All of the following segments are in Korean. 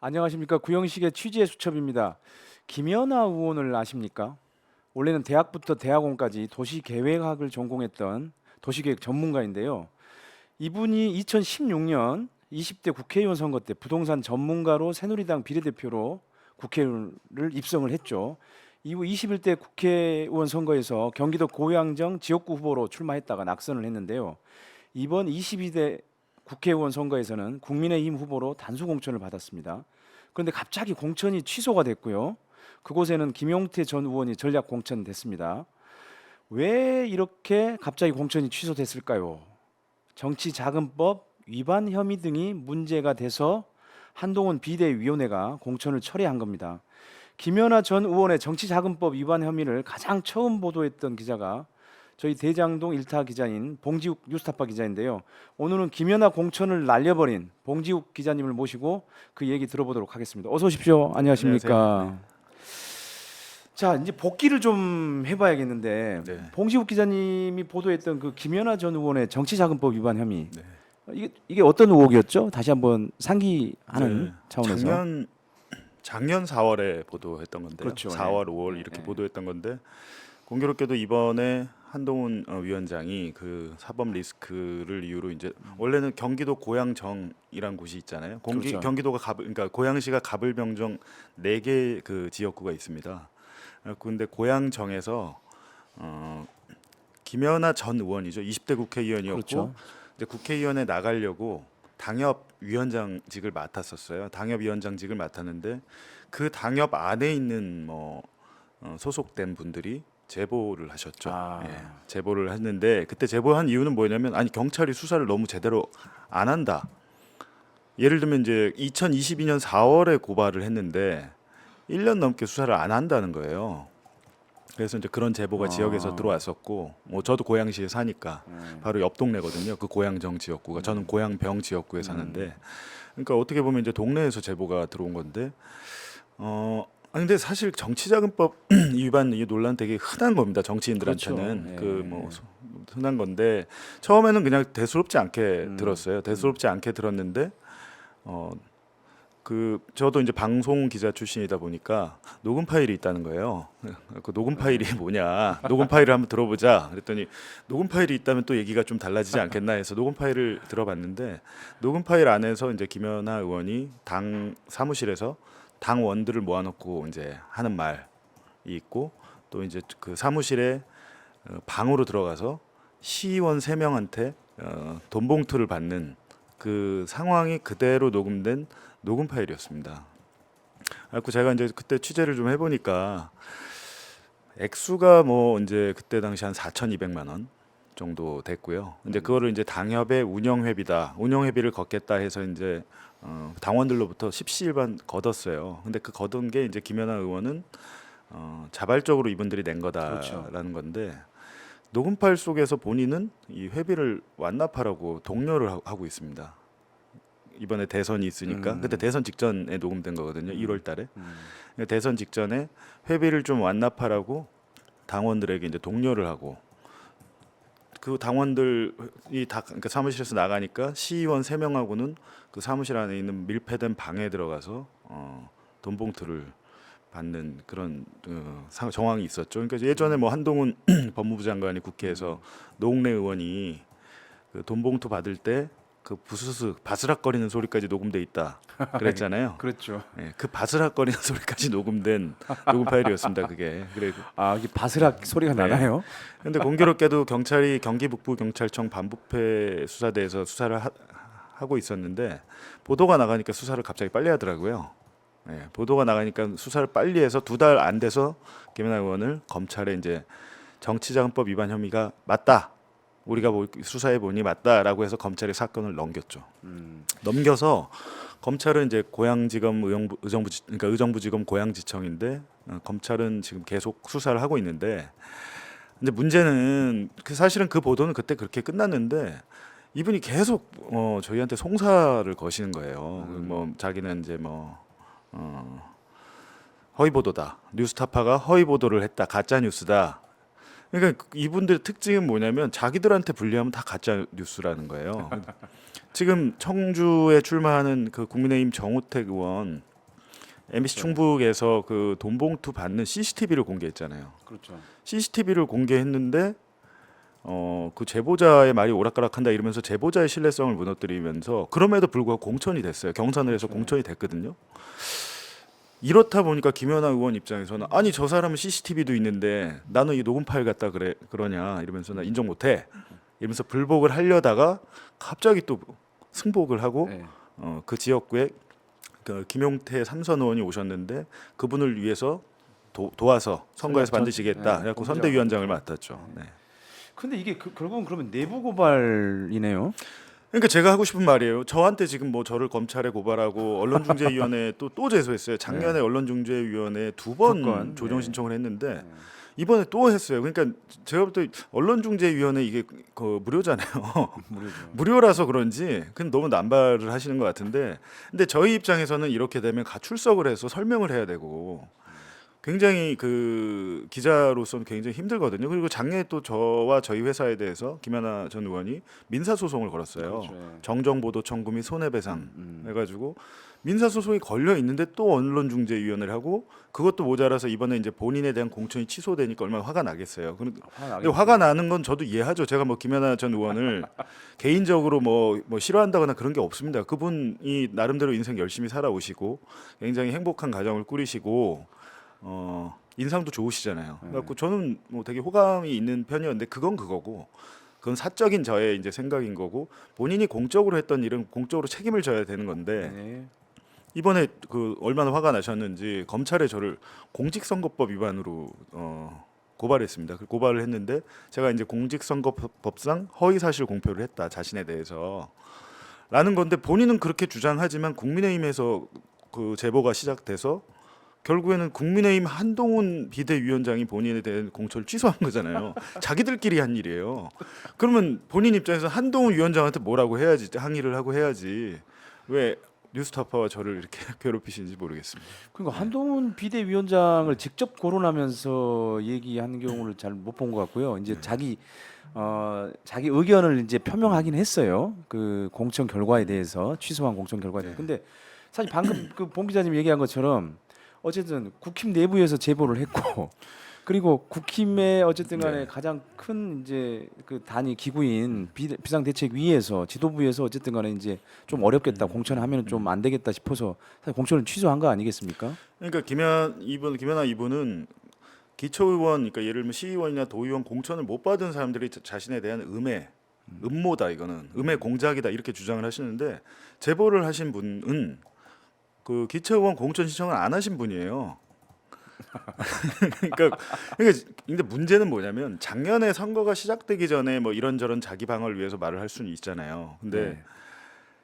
안녕하십니까. 구형식의 취재 수첩입니다. 김연아 의원을 아십니까? 원래는 대학부터 대학원까지 도시계획학을 전공했던 도시계획 전문가인데요. 이분이 2016년 20대 국회의원 선거 때 부동산 전문가로 새누리당 비례대표로 국회를 입성을 했죠. 이후 21대 국회의원 선거에서 경기도 고양정 지역구 후보로 출마했다가 낙선을 했는데요. 이번 22대 국회의원 선거에서는 국민의힘 후보로 단수 공천을 받았습니다. 그런데 갑자기 공천이 취소가 됐고요. 그곳에는 김용태 전 의원이 전략 공천됐습니다. 왜 이렇게 갑자기 공천이 취소됐을까요? 정치자금법 위반 혐의 등이 문제가 돼서 한동훈 비대위원회가 공천을 철회한 겁니다. 김연아 전 의원의 정치자금법 위반 혐의를 가장 처음 보도했던 기자가 저희 대장동 일타 기자인 봉지욱 뉴스타파 기자인데요. 오늘은 김연아 공천을 날려버린 봉지욱 기자님을 모시고 그 얘기 들어보도록 하겠습니다. 어서 오십시오. 안녕하십니까? 안녕하세요. 자, 이제 복귀를 좀 해봐야겠는데 네. 봉지욱 기자님이 보도했던 그 김연아 전 의원의 정치자금법 위반 혐의 네. 이게 어떤 의혹이었죠? 다시 한번 상기하는 네. 차원에서. 작년 4월에 보도했던 건데요. 그렇죠. 4월, 네. 5월 이렇게 네. 보도했던 건데 공교롭게도 이번에 한동훈 위원장이 그 사법 리스크를 이유로 이제 원래는 경기도 고양정이란 곳이 있잖아요. 그렇죠. 경기도가 그러니까 고양시가 갑을병정 4개 그 지역구가 있습니다. 근데 고양정에서 김연아 전 의원이죠. 20대 국회의원이었고 그렇죠. 이제 국회의원에 나가려고 당협위원장직을 맡았었어요. 당협위원장직을 맡았는데 그 당협 안에 있는 소속된 분들이 제보를 하셨죠. 아. 예, 제보를 했는데 그때 제보한 이유는 뭐냐면 아니 경찰이 수사를 너무 제대로 안 한다. 예를 들면 이제 2022년 4월에 고발을 했는데 1년 넘게 수사를 안 한다는 거예요. 그래서 이제 그런 제보가 지역에서 들어왔었고, 뭐 저도 고양시에 사니까 바로 옆 동네거든요. 그 고양정 지역구가 저는 고양병 지역구에 사는데, 그러니까 어떻게 보면 이제 동네에서 제보가 들어온 건데, 아니 근데 사실 정치자금법 위반 이 논란 되게 흔한 겁니다. 정치인들한테는 그렇죠. 그 뭐 흔한 건데 처음에는 그냥 대수롭지 않게 들었어요. 대수롭지 않게 들었는데, 그 저도 이제 방송 기자 출신이다 보니까 녹음 파일이 있다는 거예요. 그 녹음 파일이 뭐냐? 녹음 파일을 한번 들어보자. 그랬더니 녹음 파일이 있다면 또 얘기가 좀 달라지지 않겠나 해서 녹음 파일을 들어봤는데 녹음 파일 안에서 이제 김연아 의원이 당 사무실에서 당원들을 모아놓고 이제 하는 말이 있고 또 이제 그 사무실에 방으로 들어가서 시의원 3명한테 돈 봉투를 받는 그 상황이 그대로 녹음된 녹음 파일이었습니다. 그래서 제가 이제 그때 취재를 좀 해보니까 액수가 뭐 이제 그때 당시 한 4,200만 원 정도 됐고요. 이제 그거를 이제 당협의 운영회비다, 운영회비를 걷겠다 해서 이제 당원들로부터 십시일반 걷었어요. 근데 그 걷은 게 이제 김연아 의원은 자발적으로 이분들이 낸 거다라는 그렇죠. 건데 녹음 파일 속에서 본인은 이 회비를 완납하라고 독려를 하고 있습니다. 이번에 대선이 있으니까 그때 대선 직전에 녹음된 거거든요. 1월 달에. 대선 직전에 회비를 좀 완납하라고 당원들에게 이제 독려를 하고 그 당원들이 다 그러니까 사무실에서 나가니까 시의원 3명하고는 그 사무실 안에 있는 밀폐된 방에 들어가서 돈 봉투를 받는 그런 정황이 있었죠. 그러니까 예전에 뭐 한동훈 법무부 장관이 국회에서 노웅래 의원이 그 돈 봉투 받을 때 그 부스스 바스락거리는 소리까지 녹음돼 있다 그랬잖아요. 그렇죠. 예, 그 바스락거리는 소리까지 녹음된 녹음 파일이었습니다. 그게. 그래. 아, 이게 바스락 소리가 네. 나나요? 근데 공교롭게도 경찰이 경기 북부 경찰청 반부패 수사대에서 수사를 하고 있었는데 보도가 나가니까 수사를 갑자기 빨리 하더라고요. 예, 보도가 나가니까 수사를 빨리 해서 2달 안 돼서 김연아 의원을 검찰에 이제 정치자금법 위반 혐의가 맞다. 우리가 수사해 보니 맞다라고 해서 검찰이 사건을 넘겼죠. 넘겨서 검찰은 이제 고양지검 의정부지검 고양지청인데 검찰은 지금 계속 수사를 하고 있는데 근데 문제는 사실은 그 보도는 그때 그렇게 끝났는데 이분이 계속 저희한테 송사를 거시는 거예요. 뭐 자기는 이제 허위 보도다. 뉴스타파가 허위 보도를 했다. 가짜 뉴스다. 그러니까 이분들의 특징은 뭐냐면 자기들한테 불리하면 다 가짜 뉴스라는 거예요. 지금 청주에 출마하는 그 국민의힘 정우택 의원 MBC 그렇죠. 충북에서 그 돈봉투 받는 CCTV를 공개했잖아요. 그렇죠. CCTV를 공개했는데 그 제보자의 말이 오락가락한다 이러면서 제보자의 신뢰성을 무너뜨리면서 그럼에도 불구하고 공천이 됐어요. 경선을 해서 그렇죠. 공천이 됐거든요. 이렇다 보니까 김연아 의원 입장에서는 아니 저 사람은 CCTV도 있는데 나는 이 녹음 파일 갖다 그러냐 이러면서 나 인정 못해 이러면서 불복을 하려다가 갑자기 또 승복을 하고 네. 그 지역구에 그 김용태 삼선 의원이 오셨는데 그분을 위해서 도와서 선거에서 전- 반드시겠다. 네, 그래갖고 본부장. 선대위원장을 맡았죠. 네. 근데 이게 결국은 그러면 내부 고발이네요. 그러니까 제가 하고 싶은 말이에요. 저한테 지금 뭐 저를 검찰에 고발하고 언론중재위원회에 또 제소했어요. 작년에 언론중재위원회에 두 번 건, 조정 네. 신청을 했는데 이번에 또 했어요. 그러니까 제가 볼 때 언론중재위원회 이게 그 무료잖아요. 무료죠. 무료라서 그런지 그냥 너무 남발을 하시는 것 같은데 근데 저희 입장에서는 이렇게 되면 출석을 해서 설명을 해야 되고 굉장히 그 기자로서는 굉장히 힘들거든요. 그리고 작년에 또 저와 저희 회사에 대해서 김연아 전 의원이 민사 소송을 걸었어요. 그렇죠. 예. 정정보도 청구 및 손해배상 해가지고 민사 소송이 걸려 있는데 또 언론중재위원회를 하고 그것도 모자라서 이번에 이제 본인에 대한 공천이 취소되니까 얼마나 화가 나겠어요. 근데 화가 나는 건 저도 이해하죠. 제가 뭐 김연아 전 의원을 개인적으로 뭐 싫어한다거나 그런 게 없습니다. 그분이 나름대로 인생 열심히 살아오시고 굉장히 행복한 가정을 꾸리시고 인상도 좋으시잖아요. 그래갖고 저는 뭐 되게 호감이 있는 편이었는데 그건 그거고 그건 사적인 저의 이제 생각인 거고 본인이 공적으로 했던 일은 공적으로 책임을 져야 되는 건데 네. 이번에 그 얼마나 화가 나셨는지 검찰에 저를 공직선거법 위반으로 고발했습니다. 그 고발을 했는데 제가 이제 공직선거법상 허위사실 공표를 했다 자신에 대해서 라는 건데 본인은 그렇게 주장하지만 국민의힘에서 그 제보가 시작돼서 결국에는 국민의힘 한동훈 비대위원장이 본인에 대한 공천을 취소한 거잖아요. 자기들끼리 한 일이에요. 그러면 본인 입장에서 한동훈 위원장한테 뭐라고 해야지 항의를 하고 해야지 왜 뉴스타파와 저를 이렇게 괴롭히시는지 모르겠습니다. 그러니까 한동훈 비대위원장을 직접 거론하면서 얘기하는 경우를 잘 못 본 것 같고요. 이제 자기 의견을 이제 표명하긴 했어요. 그 공천 결과에 대해서 취소한 공천 결과에 대해서. 근데 사실 방금 그 봉 기자님 얘기한 것처럼 어쨌든 국힘 내부에서 제보를 했고 그리고 국힘의 어쨌든 간에 가장 큰 이제 그 단위 기구인 비상대책위에서 지도부에서 어쨌든 간에 이제 좀 어렵겠다 공천하면 좀 안 되겠다 싶어서 사실 공천을 취소한 거 아니겠습니까? 그러니까 김연아 이분은 기초의원, 그러니까 예를 들면 시의원이나 도의원 공천을 못 받은 사람들이 자신에 대한 음모다 이거는 음해 공작이다 이렇게 주장을 하시는데 제보를 하신 분은 그 기초의원 공천 신청을 안 하신 분이에요. 그러니까 근데 문제는 뭐냐면 작년에 선거가 시작되기 전에 뭐 이런저런 자기 방어를 위해서 말을 할 수는 있잖아요. 근데 네.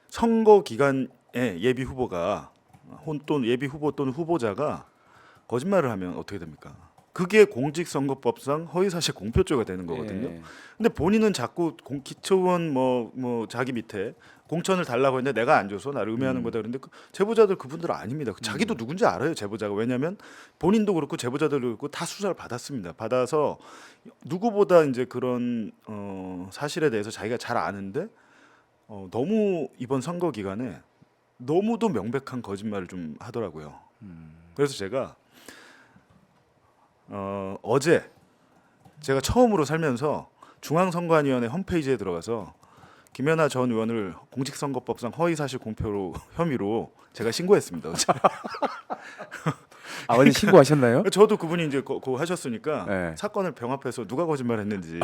선거 기간에 예비 후보가 또는 예비 후보 또는 후보자가 거짓말을 하면 어떻게 됩니까? 그게 공직선거법상 허위사실 공표죄가 되는 거거든요. 예. 근데 본인은 자꾸 기초의원 뭐 자기 밑에 공천을 달라고 했는데 내가 안 줘서 나를 음해하는 거다 그런데 제보자들 그분들 아닙니다. 자기도 누군지 알아요 제보자가. 왜냐하면 본인도 그렇고 제보자들도 그렇고 다 수사를 받았습니다. 받아서 누구보다 이제 그런 사실에 대해서 자기가 잘 아는데 너무 이번 선거 기간에 너무도 명백한 거짓말을 좀 하더라고요. 그래서 제가 어제 제가 처음으로 살면서 중앙선관위원회 홈페이지에 들어가서 김연아 전 의원을 공직선거법상 허위사실 공표 혐의로 제가 신고했습니다. 어제. 어제 신고하셨나요? 저도 그분이 이제 그거 하셨으니까 네. 사건을 병합해서 누가 거짓말했는지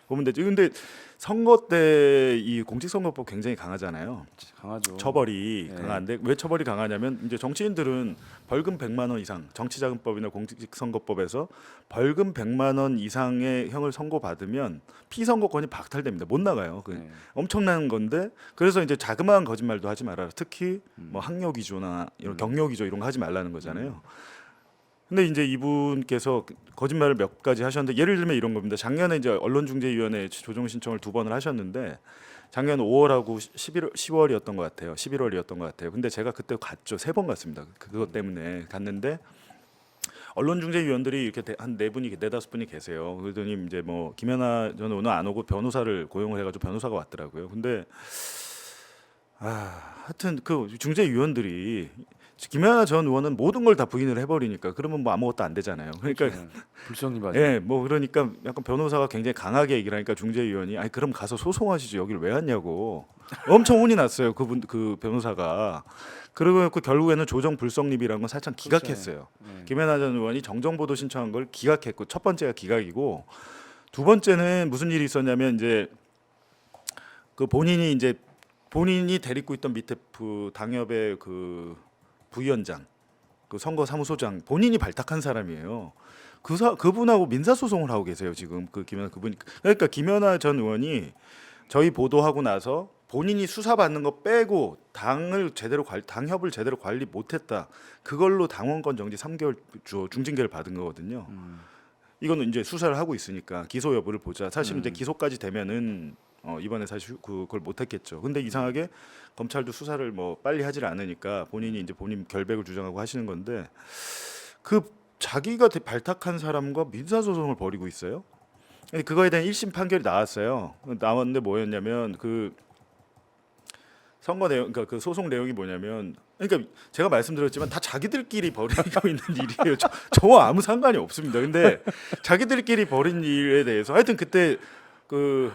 보면 되지. 근데 선거 때 이 공직선거법 굉장히 강하잖아요. 강하죠. 처벌이 네. 강한데 왜 처벌이 강하냐면 이제 정치인들은 벌금 100만 원 이상 정치자금법이나 공직선거법에서 벌금 100만 원 이상의 형을 선고받으면 피선거권이 박탈됩니다. 못 나가요. 네. 엄청난 건데 그래서 이제 자그마한 거짓말도 하지 말아라. 특히 뭐 학력 위조나 이런 경력 위조 이런 거 하지 말라는 거잖아요. 근데 이제 이분께서 거짓말을 몇 가지 하셨는데 예를 들면 이런 겁니다. 작년에 이제 언론중재위원회 조정 신청을 2번을 하셨는데 작년 5월하고 10월이었던 것 같아요. 11월이었던 것 같아요. 근데 제가 그때 갔죠. 3번 갔습니다. 그것 때문에 갔는데 언론중재위원들이 이렇게 한 네 분이 네다섯 분이 계세요. 그러더니 이제 뭐 김연아 전 의원은 안 오고 변호사를 고용을 해가지고 변호사가 왔더라고요. 근데 하여튼 그 중재위원들이 김연아 전 의원은 모든 걸 다 부인을 해버리니까 그러면 뭐 아무것도 안 되잖아요. 그러니까 불성립하죠. 예, 뭐 그러니까 약간 변호사가 굉장히 강하게 얘기를 하니까 중재위원이 아니 그럼 가서 소송하시죠. 여기를 왜 왔냐고 엄청 혼이 났어요. 그분 그 변호사가. 그리고 그 결국에는 조정 불성립이라는 건 살짝 기각했어요. 네. 김연아 전 의원이 정정보도 신청한 걸 기각했고 첫 번째가 기각이고 두 번째는 무슨 일이 있었냐면 이제 그 본인이 데리고 있던 밑에 당협의 그 부위원장, 그 선거 사무소장 본인이 발탁한 사람이에요. 그분하고 민사 소송을 하고 계세요 지금 그분이. 그러니까 김연아 전 의원이 저희 보도하고 나서 본인이 수사받는 거 빼고 당협을 제대로 관리 못했다. 그걸로 당원권 정지 3개월 중징계를 받은 거거든요. 이거는 이제 수사를 하고 있으니까 기소 여부를 보자. 사실 이제 기소까지 되면은 이번에 사실 그걸 못했겠죠. 근데 이상하게 검찰도 수사를 뭐 빨리 하질 않으니까 본인이 이제 본인 결백을 주장하고 하시는 건데 그 자기가 발탁한 사람과 민사 소송을 벌이고 있어요. 근데 그거에 대한 1심 판결이 나왔어요. 나왔는데 뭐였냐면 그 선거 내용, 그러니까 그 소송 내용이 뭐냐면, 그러니까 제가 말씀드렸지만 다 자기들끼리 벌이고 있는 일이에요. 저와 아무 상관이 없습니다. 근데 자기들끼리 벌인 일에 대해서 하여튼 그때 그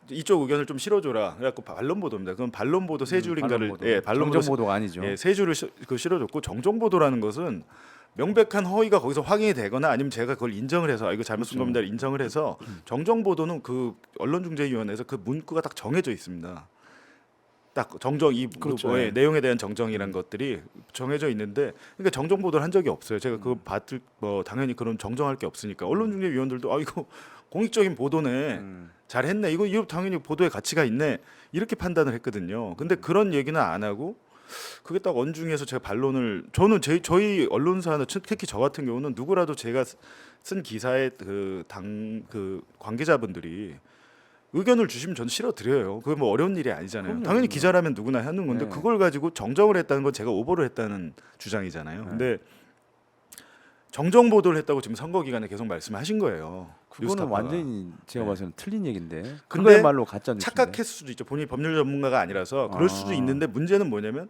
이쪽 의견을 좀 실어줘라. 그래갖고 반론 보도입니다. 그건 반론 보도 세 줄인가를 정정 보도가 아니죠. 세 줄을 실어줬고 정정 보도라는 것은 명백한 허위가 거기서 확인이 되거나 아니면 제가 그걸 인정을 해서 이거 잘못 쓴 겁니다 인정을 해서 정정 보도는 그 언론중재위원회에서 그 문구가 딱 정해져 있습니다. 딱 정정 그렇죠. 뭐의 내용에 대한 정정이란 것들이 정해져 있는데 그러니까 정정 보도를 한 적이 없어요. 제가 그거 받을 뭐 당연히 그런 정정할 게 없으니까 언론중재위원들도 이거 공익적인 보도네 잘했네 이거 당연히 보도의 가치가 있네 이렇게 판단을 했거든요. 근데 그런 얘기는 안 하고 그게 딱 언중에서 제가 반론을 저는 저희 언론사는 특히 저 같은 경우는 누구라도 제가 쓴 기사에 그 관계자분들이 의견을 주시면 저는 실어드려요. 그게 뭐 어려운 일이 아니잖아요. 그럼요, 당연히 그럼요. 기자라면 누구나 하는 건데 네. 그걸 가지고 정정을 했다는 건 제가 오보를 했다는 주장이잖아요. 근데 정정 보도를 했다고 지금 선거 기간에 계속 말씀하신 거예요. 그거는 뉴스타파가. 완전히 제가 봐서는 틀린 얘긴데. 근데 그거야말로 가짜 뉴스인데. 착각했을 수도 있죠. 본인이 법률 전문가가 아니라서 그럴 수도 아. 있는데 문제는 뭐냐면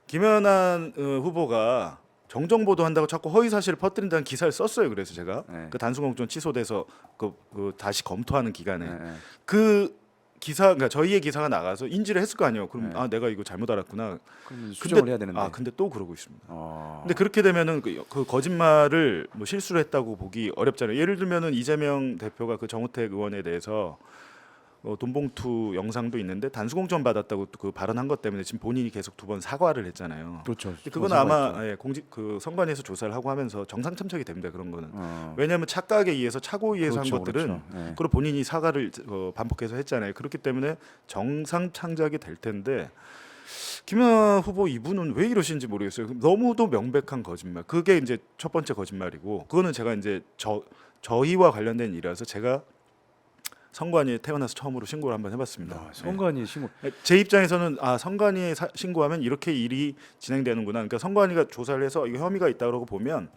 김연아 후보가 정정 보도한다고 자꾸 허위 사실을 퍼뜨린다는 기사를 썼어요. 그래서 제가 네. 그 단순공천 취소돼서 그 다시 검토하는 기간에 네. 그 기사, 그러니까 저희의 기사가 나가서 인지를 했을 거 아니에요. 그럼 네. 내가 이거 잘못 알았구나. 그러면 수정을 해야 되는데. 근데 또 그러고 있습니다. 어. 근데 그렇게 되면은 그 거짓말을 뭐 실수를 했다고 보기 어렵잖아요. 예를 들면은 이재명 대표가 그 정우택 의원에 대해서 돈봉투 영상도 있는데 단수공천 받았다고 그 발언한 것 때문에 지금 본인이 계속 두 번 사과를 했잖아요. 그렇죠. 그건 아마 공직 그 선관위에서 조사를 하고 하면서 정상 참작이 됩니다. 그런 거는. 왜냐하면 착각에 의해서 착오에 의해서 그렇죠, 한 것들은 그렇죠. 네. 그걸 본인이 사과를 반복해서 했잖아요. 그렇기 때문에 정상 창작이 될 텐데 김연아 후보 이분은 왜 이러시는지 모르겠어요. 너무도 명백한 거짓말. 그게 이제 첫 번째 거짓말이고 그거는 제가 이제 저희와 관련된 일이라서 제가 선관위에 태어나서 처음으로 신고를 한번 해봤습니다. 선관위 신고. 제 입장에서는 선관위에 신고하면 이렇게 일이 진행되는구나. 그러니까 선관위가 조사를 해서 이거 혐의가 있다 그러고 보면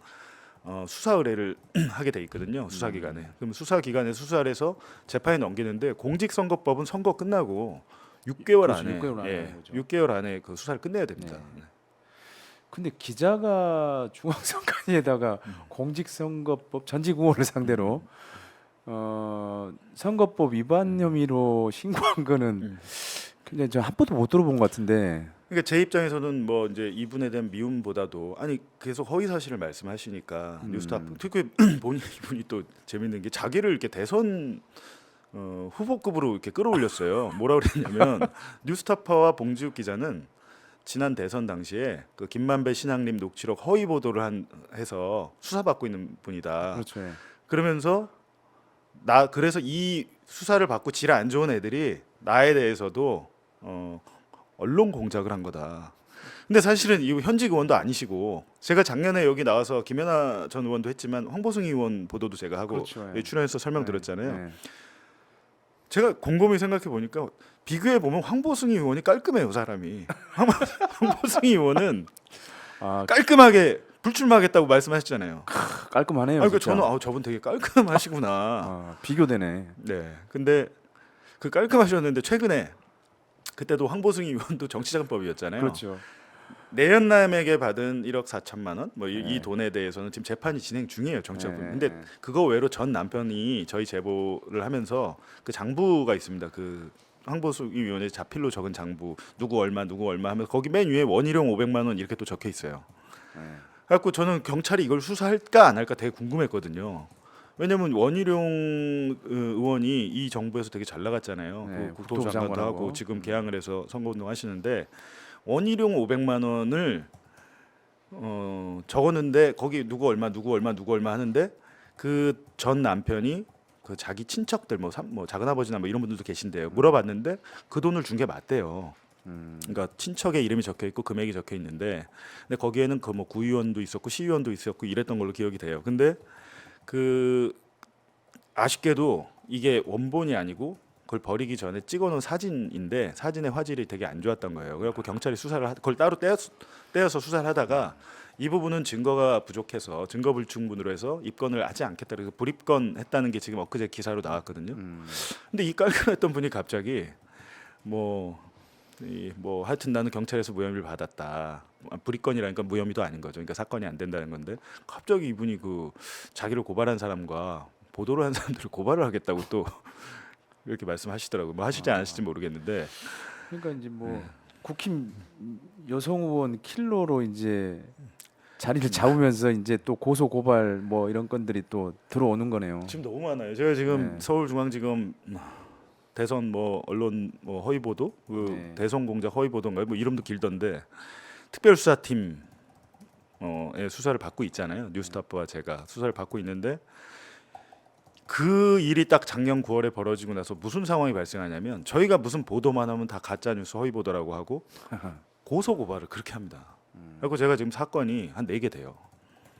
수사 의뢰를 하게 돼 있거든요. 수사기관에. 그럼 수사기관에 수사를 해서 재판에 넘기는데 공직선거법은 선거 끝나고 6개월 그렇죠, 안에 6개월 안에 하죠. 6개월 안에 그 수사를 끝내야 됩니다. 네. 근데 기자가 중앙선관위에다가 공직선거법 전직 의원을 상대로 선거법 위반 혐의로 신고한 거는 근데 저 한 번도 못 들어본 것 같은데. 그러니까 제 입장에서는 뭐 이제 이분에 대한 미움보다도 계속 허위 사실을 말씀하시니까 뉴스타파 특히 이분이 또 재밌는 게 자기를 이렇게 대선 후보급으로 이렇게 끌어올렸어요. 뭐라 그랬냐면 뉴스타파와 봉지욱 기자는 지난 대선 당시에 그 김만배 신앙림 녹취록 허위 보도를 해서 수사받고 있는 분이다. 그렇죠. 예. 그러면서 그래서 이 수사를 받고 질 안 좋은 애들이 나에 대해서도 언론 공작을 한 거다. 근데 사실은 이 현직 의원도 아니시고 제가 작년에 여기 나와서 김연아 전 의원도 했지만 황보승 의원 보도도 제가 하고 그렇죠, 예. 출연해서 설명드렸잖아요. 네. 제가 곰곰이 생각해 보니까 비교해 보면 황보승 의원이 깔끔해요, 사람이. 황보승 의원은 깔끔하게 불출마하겠다고 말씀하셨잖아요. 깔끔하네요. 그러니까 진짜. 저는 저분 되게 깔끔하시구나. 비교되네. 네. 근데 그 깔끔하셨는데 최근에 그때도 황보승 의원도 정치자금법이었잖아요. 그렇죠. 내연남에게 받은 1억 4천만 원, 뭐 이 네. 돈에 대해서는 지금 재판이 진행 중이에요, 정치자금. 네. 근데 그거 외로 전 남편이 저희 제보를 하면서 그 장부가 있습니다. 그 황보승 의원의 자필로 적은 장부, 누구 얼마 하면서 거기 맨 위에 원희룡 500만 원 이렇게 또 적혀 있어요. 네. 그래갖고 저는 경찰이 이걸 수사할까 안 할까 되게 궁금했거든요. 왜냐면 원희룡 의원이 이 정부에서 되게 잘 나갔잖아요. 네, 그 국토부 장관도 국토부 하고 장관하고. 지금 개항을 해서 선거운동 하시는데 원희룡 500만 원을 적었는데 거기 누구 얼마 하는데 그 전 남편이 그 자기 친척들 뭐 작은 아버지나 뭐 이런 분들도 계신데요. 물어봤는데 그 돈을 준 게 맞대요. 그러니까 친척의 이름이 적혀 있고 금액이 적혀 있는데 근데 거기에는 그 뭐 구의원도 있었고 시의원도 있었고 이랬던 걸로 기억이 돼요. 근데 그 아쉽게도 이게 원본이 아니고 그걸 버리기 전에 찍어놓은 사진인데 사진의 화질이 되게 안 좋았던 거예요. 그래갖고 경찰이 그걸 따로 떼어서 수사를 하다가 이 부분은 증거가 부족해서 증거 불충분으로 해서 입건을 하지 않겠다 그래서 불입건했다는 게 지금 엊그제 기사로 나왔거든요. 근데 이 깔끔했던 분이 갑자기 뭐 하여튼 나는 경찰에서 무혐의를 받았다. 불입건이라니까 무혐의도 아닌 거죠. 그러니까 사건이 안 된다는 건데 갑자기 이분이 그 자기를 고발한 사람과 보도를 한 사람들을 고발을 하겠다고 또 이렇게 말씀하시더라고요. 뭐 하실지 안 하실지 모르겠는데 그러니까 이제 뭐 네. 국힘 여성 의원 킬러로 이제 자리를 잡으면서 이제 또 고소 고발 뭐 이런 건들이 또 들어오는 거네요. 지금 너무 많아요. 제가 지금 네. 서울중앙지검 대선 뭐 언론 뭐 허위 보도, 그 네. 대선 공작 허위 보도인가요? 뭐 이름도 길던데 특별수사팀 의 수사를 받고 있잖아요. 뉴스타파와 제가 수사를 받고 있는데 그 일이 딱 작년 9월에 벌어지고 나서 무슨 상황이 발생하냐면 저희가 무슨 보도만 하면 다 가짜 뉴스 허위 보도라고 하고 고소 고발을 그렇게 합니다. 그리고 제가 지금 사건이 한 4개 돼요.